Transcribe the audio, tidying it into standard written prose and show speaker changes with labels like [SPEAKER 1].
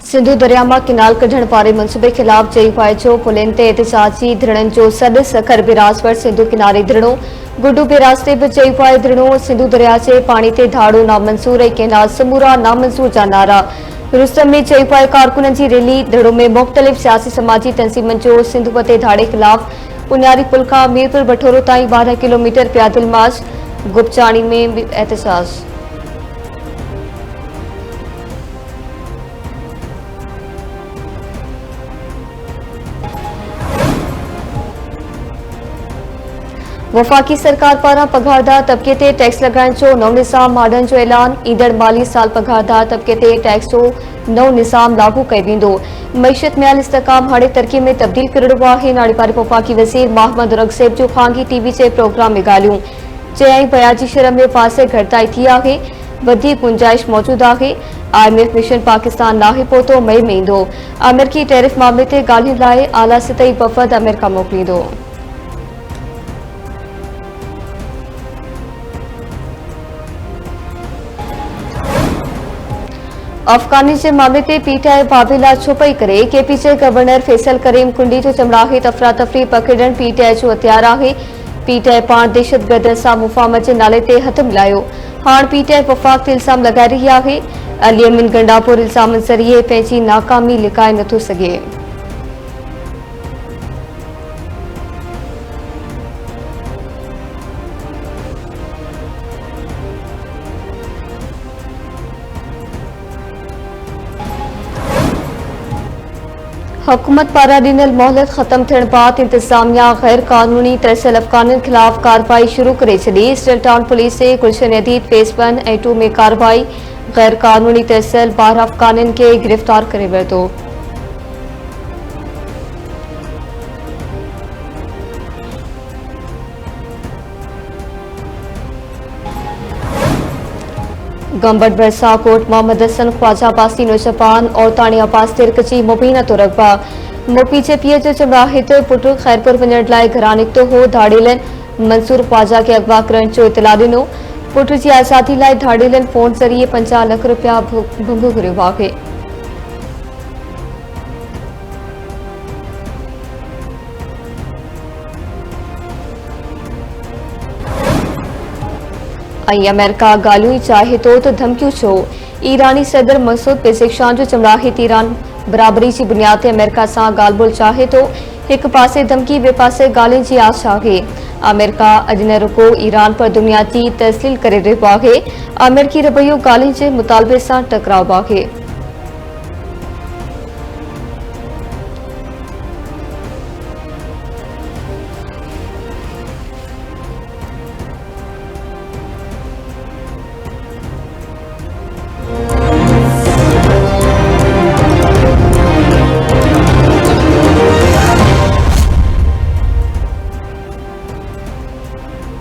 [SPEAKER 1] सिंधु दरिया में किनाल कढण वारे मनसूबे खिलाफ चई पाए पुलिन ते एहतजाजी धरणन जो सद सखर बिरासवर सिंधु किनारे धरणो गुड्डू बिरास ते भी चई पाए धरणो सिंधु दरिया से पानी ते धाड़ो नामंजूर ऐं केनाल समूरा नामंजूर जा नारा रुस्तम में चई पाए कारकुनन की रैली धड़ो में मुख्तलिफ सियासी समाजी तंजीमन जो सिंधु ते धाड़े खिलाफ उन्यारी पुल का मीरपुर बठोरो ताईं 12 किलोमीटर पैदल मार्च गुपचाणी में भी एहतजाज। वफाकी सरकार पारा पघारदार तबके ते टैक्स लगाइण जो नओं निज़ाम माडन जो ऐलान ईंदड़ माली साल पघारदार तबके ते टैक्स जो नओं निज़ाम लागू कयो वेंदो। मईशत में इस्तेकाम हाणे तरक्की में तब्दील करणो आहे। नाड़ीपारी वफाकी वज़ीर मोहम्मद रगज़ेब जो खांगी टीवी जे प्रोग्राम में ॻाल्हियूं चयाईं बयाजी शरह में फासे घटिताई थी आहे वधीक गुंजाइश मौजूद आहे। IMF मिशन पाकिस्तान नाहे पहुतो मई में ईंदो। अमेरिकी टैरिफ मामले ते ॻाल्हियुनि लाइ आला सतही वफ़द अमेरिका मोकिलींदो। अफगानिस्तान मामले ते पीटीआई बाबेला छुपई करे केपीजे गवर्नर फैसल करीम कुंडी जो चमड़ाहे अफरा तफरी पकड़ण पीटीआई जो हथियार आहे। पीटीआई पाण दहशतगर्दन सां मुफ़ाहमत जे नाले ते हथ मिलायो। हाणे पीटीआई वफ़ाक़ ते इल्ज़ाम लगाए रही आहे। अली अमीन गंडापुर इल्ज़ामनि ज़रिए पंहिंजी नाकामी लिकाए नथो सघे। हुकूमत पारा डिनल मोहलत खत्म थियण बाद इंतजामिया गैर कानूनी तरसल अफगाननि खिलाफ कार्रवाई शुरू करे छॾी। ईस्टर्न टाउन पुलिस जे गुलशन अदीद फेज़ 1 ऐं 2 में कार्रवाई गैर कानूनी तरसल 12 अफगाननि खे गिरफ़्तार करे वरितो। गंबट बरसा कोट मोहम्मद हसन ख्वाजा अब्बासी नौजवान और ताणी अब्बास तिरकची मुबीना तो रगबा मोपी जे पीउ जो चमड़ाहे ते पुटु खैरपुर वञण लाइ घरां निकितो हो। धाड़ेलनि मंसूर ख्वाजा खे अगवा करण जो इतला ॾिनो। पुट जी आज़ादी लाइ धाड़ेलनि फोन ज़रिए 50 लाख रुपया भुग घुरियो आहे। अमेरिका ॻाल्हियूं चाहे तो धमकियूं छो। ईरानी सदर मसूद पेज़ेश्कियान जो चमड़ाहे ईरान बराबरी की बुनियाद ते अमेरिका सां ॻाल्हि ॿोल चाहे तो। एक पासे धमकी ॿिए पासे ॻाल्हियुनि जी आस आहे। अमेरिका अॼु न रुको ईरान पर दुनिया जी तस्लील करे रहियो आहे। अमेरिकी रवैयो ॻाल्हियुनि जे मुतालबे सां टकराव आहे।